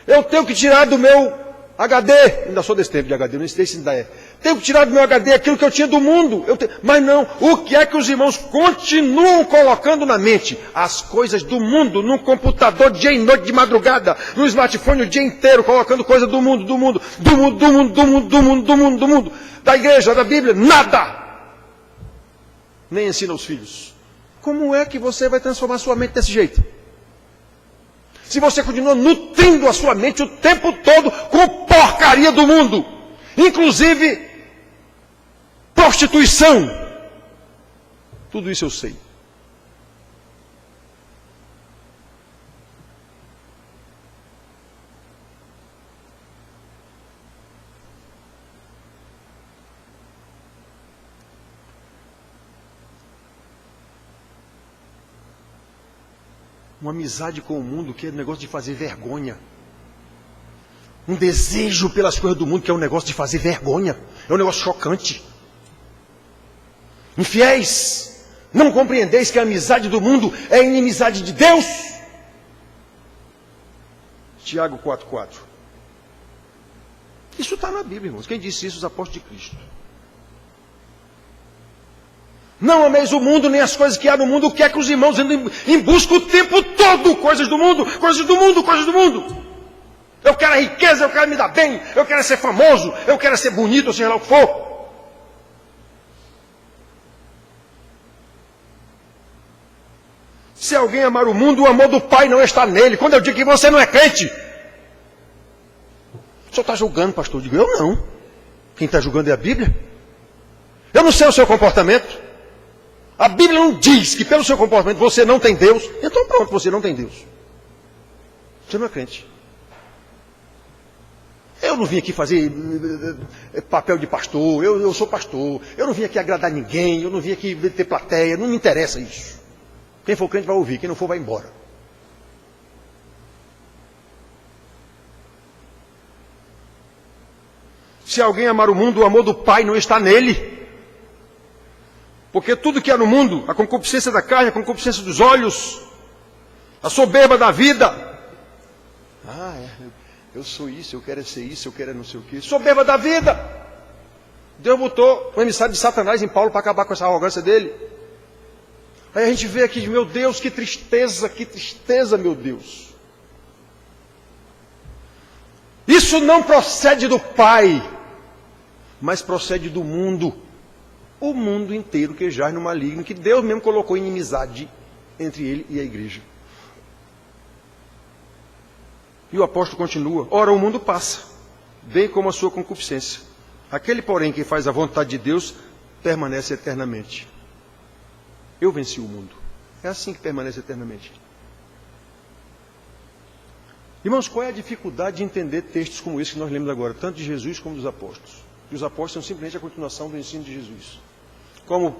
Eu tenho que tirar do meu HD, ainda sou desse tempo de HD, não sei se ainda é. Tenho que tirar do meu HD aquilo que eu tinha do mundo. Mas não, o que é que os irmãos continuam colocando na mente? As coisas do mundo, no computador, dia e noite, de madrugada, no smartphone o dia inteiro, colocando coisa do mundo, do mundo, do mundo, do mundo, do mundo, do mundo, do mundo, do mundo. Da igreja, da Bíblia, nada. Nem ensina aos filhos. Como é que você vai transformar sua mente desse jeito? Se você continua nutrindo a sua mente o tempo todo com porcaria do mundo, inclusive prostituição, tudo isso eu sei. Uma amizade com o mundo que é negócio de fazer vergonha. Um desejo pelas coisas do mundo que é um negócio de fazer vergonha. É um negócio chocante. Infiéis, não compreendeis que a amizade do mundo é a inimizade de Deus? Tiago 4,4. Isso está na Bíblia, irmãos. Quem disse isso? Os apóstolos de Cristo. Não ameis o mundo, nem as coisas que há no mundo. O que é que os irmãos andam em busca o tempo todo? Coisas do mundo, coisas do mundo, coisas do mundo. Eu quero a riqueza, eu quero me dar bem, eu quero ser famoso, eu quero ser bonito, seja lá o que for. Se alguém amar o mundo, o amor do Pai não está nele. Quando eu digo que você não é crente, o senhor está julgando, pastor? Eu digo, eu não. Quem está julgando é a Bíblia. Eu não sei o seu comportamento. A Bíblia não diz que pelo seu comportamento você não tem Deus. Então pronto, você não tem Deus. Você não é crente. Eu não vim aqui fazer papel de pastor, eu sou pastor. Eu não vim aqui agradar ninguém, eu não vim aqui ter plateia, não me interessa isso. Quem for crente vai ouvir, quem não for vai embora. Se alguém amar o mundo, o amor do Pai não está nele. Porque tudo que há no mundo, a concupiscência da carne, a concupiscência dos olhos, a soberba da vida. Eu sou isso, eu quero ser isso, eu quero não sei o quê. Soberba da vida. Deus botou o emissário de Satanás em Paulo para acabar com essa arrogância dele. Aí a gente vê aqui, meu Deus, que tristeza, meu Deus. Isso não procede do Pai, mas procede do mundo. O mundo inteiro que jaz no maligno, que Deus mesmo colocou inimizade entre ele e a igreja. E o apóstolo continua, ora o mundo passa, bem como a sua concupiscência. Aquele, porém, que faz a vontade de Deus, permanece eternamente. Eu venci o mundo. É assim que permanece eternamente. Irmãos, qual é a dificuldade de entender textos como esse que nós lemos agora, tanto de Jesus como dos apóstolos? E os apóstolos são simplesmente a continuação do ensino de Jesus. Como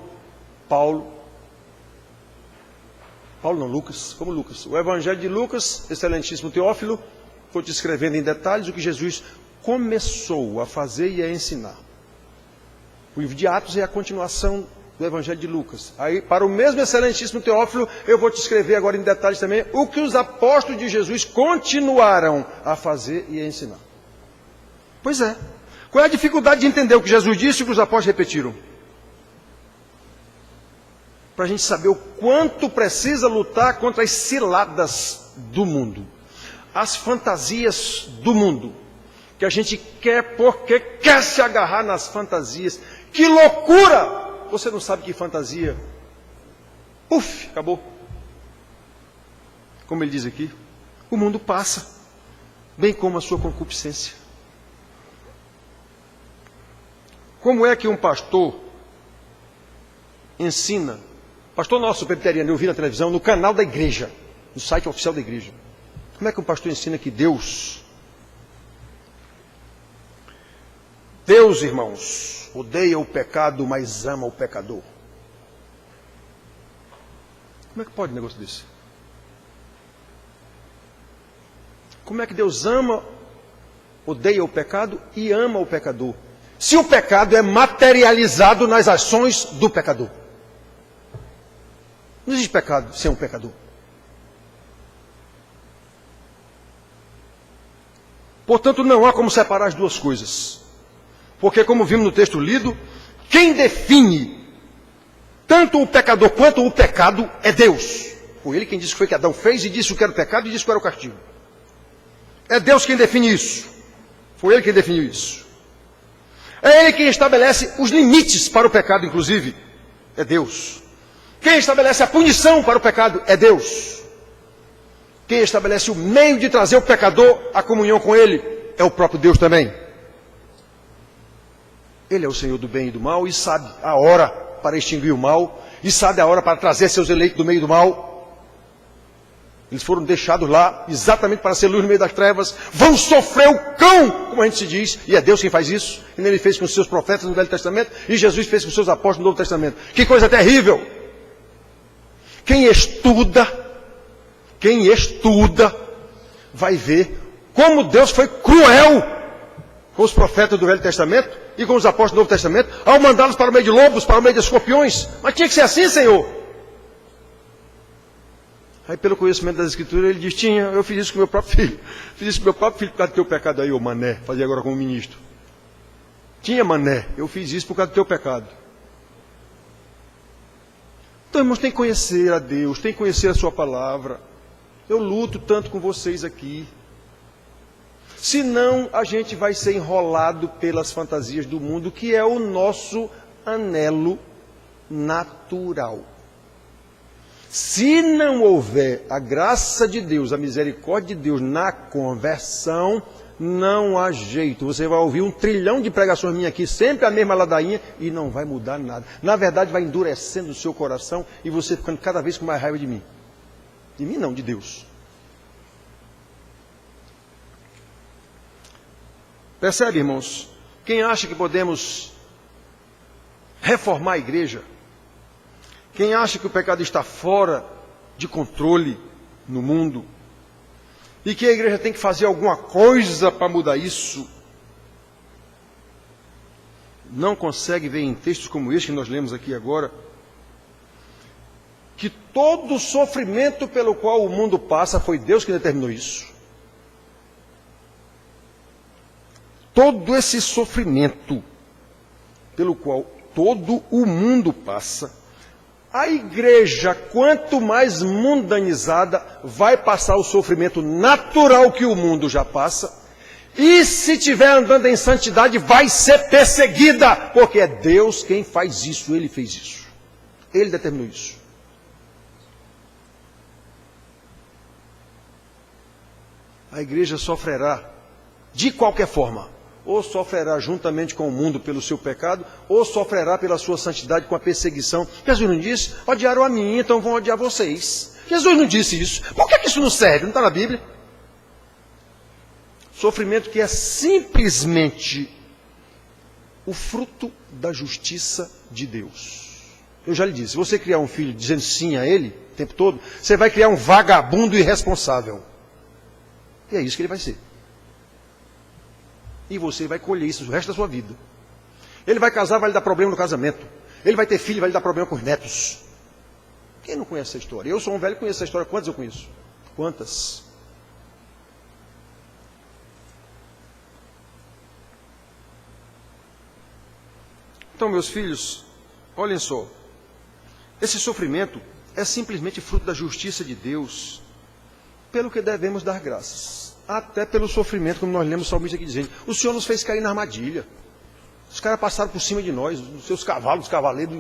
Lucas. O Evangelho de Lucas, excelentíssimo Teófilo, foi descrevendo em detalhes o que Jesus começou a fazer e a ensinar. O livro de Atos é a continuação do Evangelho de Lucas. Aí, para o mesmo excelentíssimo Teófilo, eu vou te escrever agora em detalhes também o que os apóstolos de Jesus continuaram a fazer e a ensinar. Pois é. Qual é a dificuldade de entender o que Jesus disse e o que os apóstolos repetiram? Para a gente saber o quanto precisa lutar contra as ciladas do mundo, as fantasias do mundo, que a gente quer porque quer se agarrar nas fantasias. Que loucura! Você não sabe que fantasia. Acabou. Como ele diz aqui, o mundo passa, bem como a sua concupiscência. Como é que um pastor ensina? Pastor nosso, presbiteriano, eu vi na televisão, no canal da igreja, no site oficial da igreja. Como é que um pastor ensina que Deus, irmãos, odeia o pecado, mas ama o pecador? Como é que pode um negócio desse? Como é que Deus odeia o pecado e ama o pecador? Se o pecado é materializado nas ações do pecador. Não existe pecado sem um pecador. Portanto, não há como separar as duas coisas. Porque, como vimos no texto lido, quem define tanto o pecador quanto o pecado é Deus. Foi ele quem disse que foi que Adão fez e disse o que era o pecado e disse o que era o castigo. É Deus quem define isso. Foi ele quem definiu isso. É ele quem estabelece os limites para o pecado, inclusive. É Deus. Quem estabelece a punição para o pecado é Deus. Quem estabelece o meio de trazer o pecador à comunhão com ele é o próprio Deus também. Ele é o Senhor do bem e do mal e sabe a hora para extinguir o mal e sabe a hora para trazer seus eleitos do meio do mal. Eles foram deixados lá exatamente para ser luz no meio das trevas. Vão sofrer o cão, como a gente se diz. E é Deus quem faz isso. E ele fez com os seus profetas no Velho Testamento. E Jesus fez com os seus apóstolos no Novo Testamento. Que coisa terrível. Quem estuda, vai ver como Deus foi cruel com os profetas do Velho Testamento e com os apóstolos do Novo Testamento, ao mandá-los para o meio de lobos, para o meio de escorpiões. Mas tinha que ser assim, Senhor. Aí, pelo conhecimento das Escrituras, ele diz, eu fiz isso com meu próprio filho. Fiz isso com meu próprio filho por causa do teu pecado aí, ô mané. Fazia agora como ministro. Tinha mané, eu fiz isso por causa do teu pecado. Então, irmãos, tem que conhecer a Deus, tem que conhecer a sua palavra. Eu luto tanto com vocês aqui. Senão, a gente vai ser enrolado pelas fantasias do mundo, que é o nosso anelo natural. Se não houver a graça de Deus, a misericórdia de Deus na conversão, não há jeito. Você vai ouvir 1 trilhão de pregações minhas aqui, sempre a mesma ladainha, e não vai mudar nada. Na verdade, vai endurecendo o seu coração e você ficando cada vez com mais raiva de mim. De mim não, de Deus. Percebe, irmãos? Quem acha que podemos reformar a igreja, quem acha que o pecado está fora de controle no mundo e que a igreja tem que fazer alguma coisa para mudar isso, não consegue ver em textos como este que nós lemos aqui agora, que todo o sofrimento pelo qual o mundo passa foi Deus que determinou isso. Todo esse sofrimento pelo qual todo o mundo passa, a igreja, quanto mais mundanizada, vai passar o sofrimento natural que o mundo já passa. E se estiver andando em santidade, vai ser perseguida. Porque é Deus quem faz isso, Ele fez isso. Ele determinou isso. A igreja sofrerá de qualquer forma. Ou sofrerá juntamente com o mundo pelo seu pecado, ou sofrerá pela sua santidade com a perseguição. Jesus não disse, odiaram a mim, então vão odiar vocês. Jesus não disse isso. Por que isso não serve? Não está na Bíblia. Sofrimento que é simplesmente o fruto da justiça de Deus. Eu já lhe disse, se você criar um filho dizendo sim a ele, o tempo todo, você vai criar um vagabundo irresponsável. E é isso que ele vai ser. E você vai colher isso o resto da sua vida. Ele vai casar, vai lhe dar problema no casamento. Ele vai ter filho, vai lhe dar problema com os netos. Quem não conhece essa história? Eu sou um velho e conheço essa história. Quantas eu conheço? Quantas? Então, meus filhos, olhem só. Esse sofrimento é simplesmente fruto da justiça de Deus, pelo que devemos dar graças. Até pelo sofrimento, como nós lemos o salmista aqui dizendo, o Senhor nos fez cair na armadilha. Os caras passaram por cima de nós, os seus cavalos, os cavaleiros,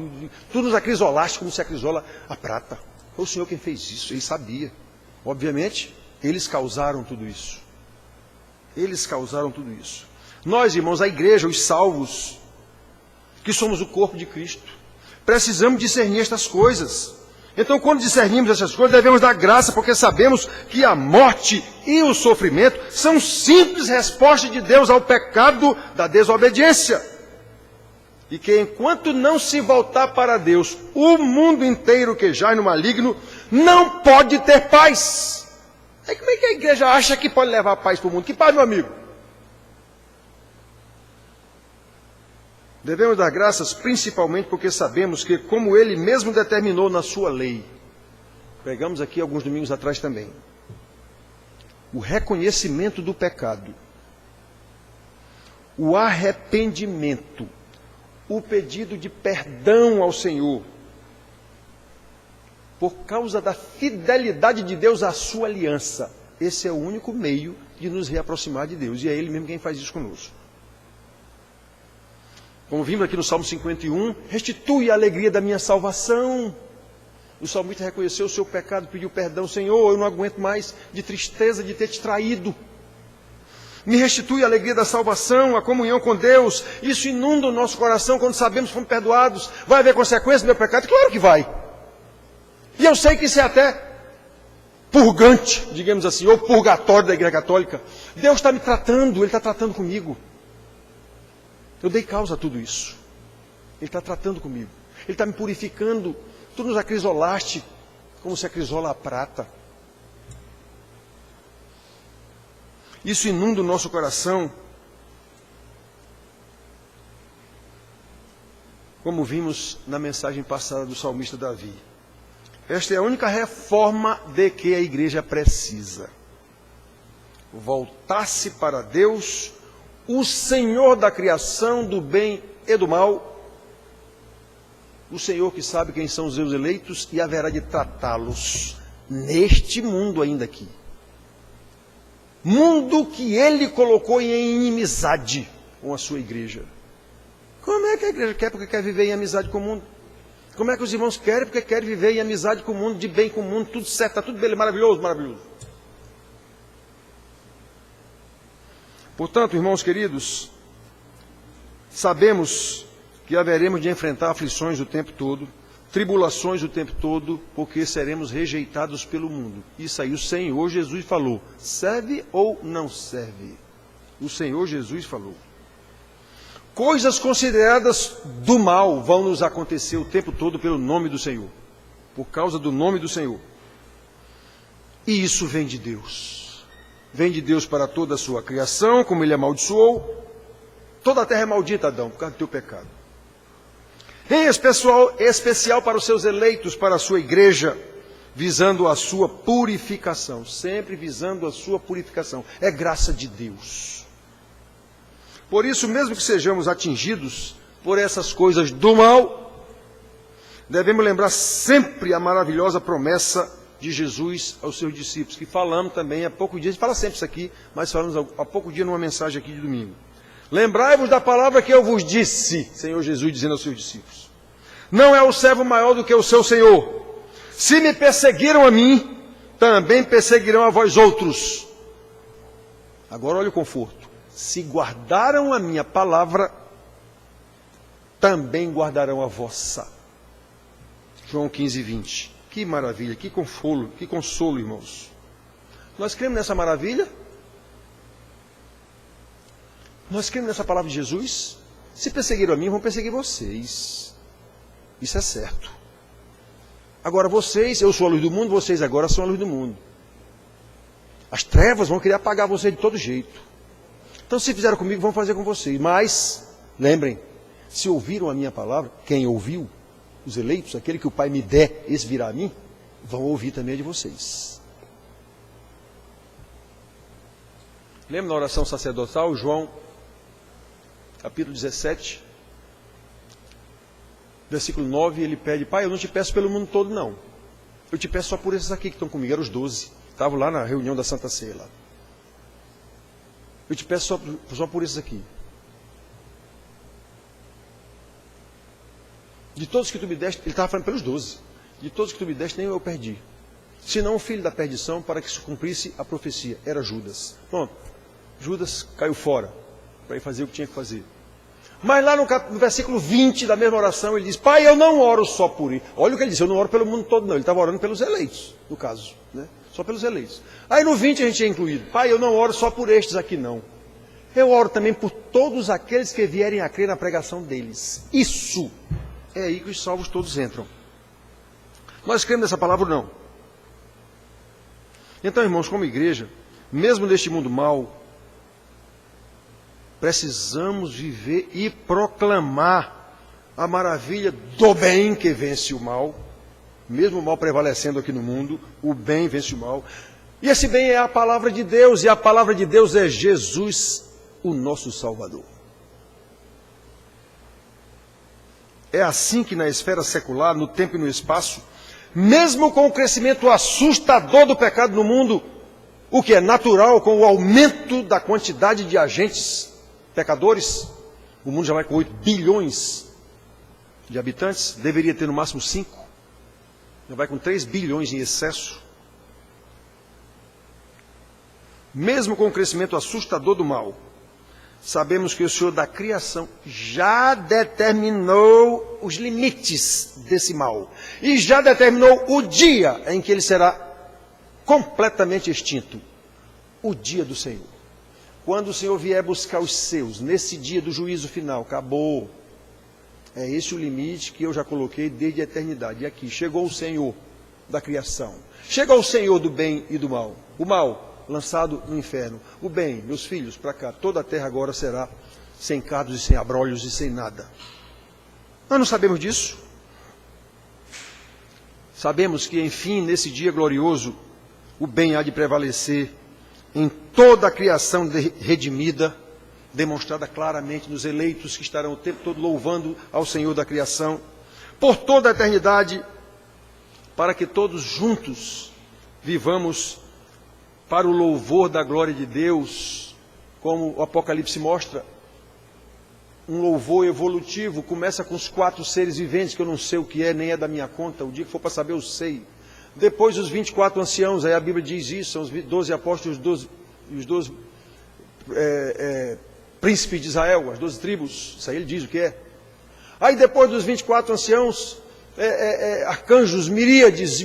tudo nos acrisolaste como se acrisola a prata. Foi o Senhor quem fez isso, Ele sabia. Obviamente, eles causaram tudo isso. Eles causaram tudo isso. Nós, irmãos, a igreja, os salvos, que somos o corpo de Cristo, precisamos discernir estas coisas. Então, quando discernimos essas coisas, devemos dar graça, porque sabemos que a morte e o sofrimento são simples respostas de Deus ao pecado da desobediência. E que enquanto não se voltar para Deus, o mundo inteiro que jaz no maligno não pode ter paz. Aí como é que a igreja acha que pode levar paz para o mundo? Que paz, meu amigo? Devemos dar graças principalmente porque sabemos que, como Ele mesmo determinou na sua lei, pregamos aqui alguns domingos atrás também, o reconhecimento do pecado o arrependimento, o pedido de perdão ao Senhor, por causa da fidelidade de Deus à sua aliança. Esse é o único meio de nos reaproximar de Deus, e é Ele mesmo quem faz isso conosco. Como vimos aqui no Salmo 51, restitui a alegria da minha salvação. O salmista reconheceu o seu pecado, pediu perdão. Senhor, eu não aguento mais de tristeza de ter te traído. Me restitui a alegria da salvação, a comunhão com Deus. Isso inunda o nosso coração quando sabemos que fomos perdoados. Vai haver consequência do meu pecado? Claro que vai. E eu sei que isso é até purgante, digamos assim, ou purgatório da Igreja Católica. Deus está me tratando, Ele está tratando comigo. Eu dei causa a tudo isso. Ele está tratando comigo. Ele está me purificando. Tu nos acrisolaste como se acrisola a prata. Isso inunda o nosso coração. Como vimos na mensagem passada do salmista Davi. Esta é a única reforma de que a igreja precisa. Voltar-se para Deus, o Senhor da criação, do bem e do mal, o Senhor que sabe quem são os seus eleitos e haverá de tratá-los neste mundo ainda aqui. Mundo que Ele colocou em inimizade com a sua igreja. Como é que a igreja quer porque quer viver em amizade com o mundo? Como é que os irmãos querem porque querem viver em amizade com o mundo, de bem com o mundo, tudo certo, está tudo bem, maravilhoso, maravilhoso. Portanto, irmãos queridos, sabemos que haveremos de enfrentar aflições o tempo todo, tribulações o tempo todo, porque seremos rejeitados pelo mundo. Isso aí o Senhor Jesus falou. Serve ou não serve? O Senhor Jesus falou. Coisas consideradas do mal vão nos acontecer o tempo todo pelo nome do Senhor. Por causa do nome do Senhor. E isso vem de Deus. Vem de Deus para toda a sua criação, como Ele amaldiçoou. Toda a terra é maldita, Adão, por causa do teu pecado. Em especial para os seus eleitos, para a sua igreja, visando a sua purificação. Sempre visando a sua purificação. É graça de Deus. Por isso, mesmo que sejamos atingidos por essas coisas do mal, devemos lembrar sempre a maravilhosa promessa de Jesus aos seus discípulos, que falamos também há pouco dia, a gente fala sempre isso aqui, mas falamos há pouco dia numa mensagem aqui de domingo. Lembrai-vos da palavra que eu vos disse, Senhor Jesus dizendo aos seus discípulos. Não é o servo maior do que o seu Senhor. Se me perseguiram a mim, também perseguirão a vós outros. Agora olha o conforto. Se guardaram a minha palavra, também guardarão a vossa. João 15, 20. Que maravilha, que consolo, irmãos. Nós cremos nessa maravilha? Nós cremos nessa palavra de Jesus? Se perseguiram a mim, vão perseguir vocês. Isso é certo. Agora vocês, eu sou a luz do mundo, vocês agora são a luz do mundo. As trevas vão querer apagar vocês de todo jeito. Então se fizeram comigo, vão fazer com vocês. Mas, lembrem, se ouviram a minha palavra, quem ouviu, os eleitos, aquele que o Pai me der, esse virá a mim, vão ouvir também a de vocês. Lembra na oração sacerdotal, João, capítulo 17, versículo 9, ele pede, Pai, eu não te peço pelo mundo todo, não. Eu te peço só por esses aqui que estão comigo, eram os 12. Estavam lá na reunião da Santa Ceia. Lá. Eu te peço só por esses aqui. De todos que tu me deste, ele estava falando pelos 12. De todos que tu me deste, nem eu perdi. Senão o filho da perdição, para que se cumprisse a profecia, era Judas. Pronto, Judas caiu fora, para ir fazer o que tinha que fazer. Mas lá no versículo 20 da mesma oração, ele diz, Pai, eu não oro só por ele. Olha o que ele disse, eu não oro pelo mundo todo, não. Ele estava orando pelos eleitos, no caso, né? Só pelos eleitos. Aí no 20 a gente é incluído, Pai, eu não oro só por estes aqui, não. Eu oro também por todos aqueles que vierem a crer na pregação deles. Isso é aí que os salvos todos entram. Nós cremos nessa palavra ou não? Então, irmãos, como igreja, mesmo neste mundo mau, precisamos viver e proclamar a maravilha do bem que vence o mal, mesmo o mal prevalecendo aqui no mundo, o bem vence o mal. E esse bem é a palavra de Deus, e a palavra de Deus é Jesus, o nosso Salvador. É assim que na esfera secular, no tempo e no espaço, mesmo com o crescimento assustador do pecado no mundo, o que é natural com o aumento da quantidade de agentes pecadores, o mundo já vai com 8 bilhões de habitantes, deveria ter no máximo 5, já vai com 3 bilhões em excesso. Mesmo com o crescimento assustador do mal, sabemos que o Senhor da criação já determinou os limites desse mal. E já determinou o dia em que ele será completamente extinto. O dia do Senhor. Quando o Senhor vier buscar os seus, nesse dia do juízo final, acabou. É esse o limite que eu já coloquei desde a eternidade. E aqui, chegou o Senhor da criação. Chegou o Senhor do bem e do mal. O mal lançado no inferno. O bem, meus filhos, para cá. Toda a terra agora será sem cardos e sem abrolhos e sem nada. Nós não sabemos disso. Sabemos que, enfim, nesse dia glorioso, o bem há de prevalecer em toda a criação redimida, demonstrada claramente nos eleitos que estarão o tempo todo louvando ao Senhor da criação, por toda a eternidade, para que todos juntos vivamos para o louvor da glória de Deus, como o Apocalipse mostra, um louvor evolutivo, começa com os 4 seres viventes, que eu não sei o que é, nem é da minha conta, o dia que for para saber eu sei. Depois os 24 anciãos, aí a Bíblia diz isso, são os 12 apóstolos e os 12 príncipes de Israel, as 12 tribos, isso aí ele diz o que é. Aí depois dos 24 anciãos, arcanjos, miríades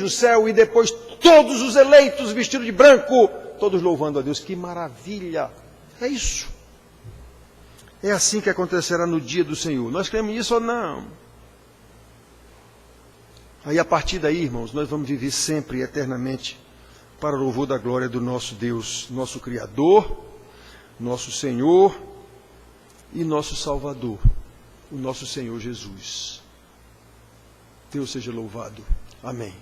do céu, e depois todos os eleitos vestidos de branco, todos louvando a Deus. Que maravilha! É isso. É assim que acontecerá no dia do Senhor. Nós cremos nisso ou não? Aí a partir daí, irmãos, nós vamos viver sempre e eternamente para o louvor da glória do nosso Deus, nosso Criador, nosso Senhor e nosso Salvador, o nosso Senhor Jesus. Deus seja louvado. Amém.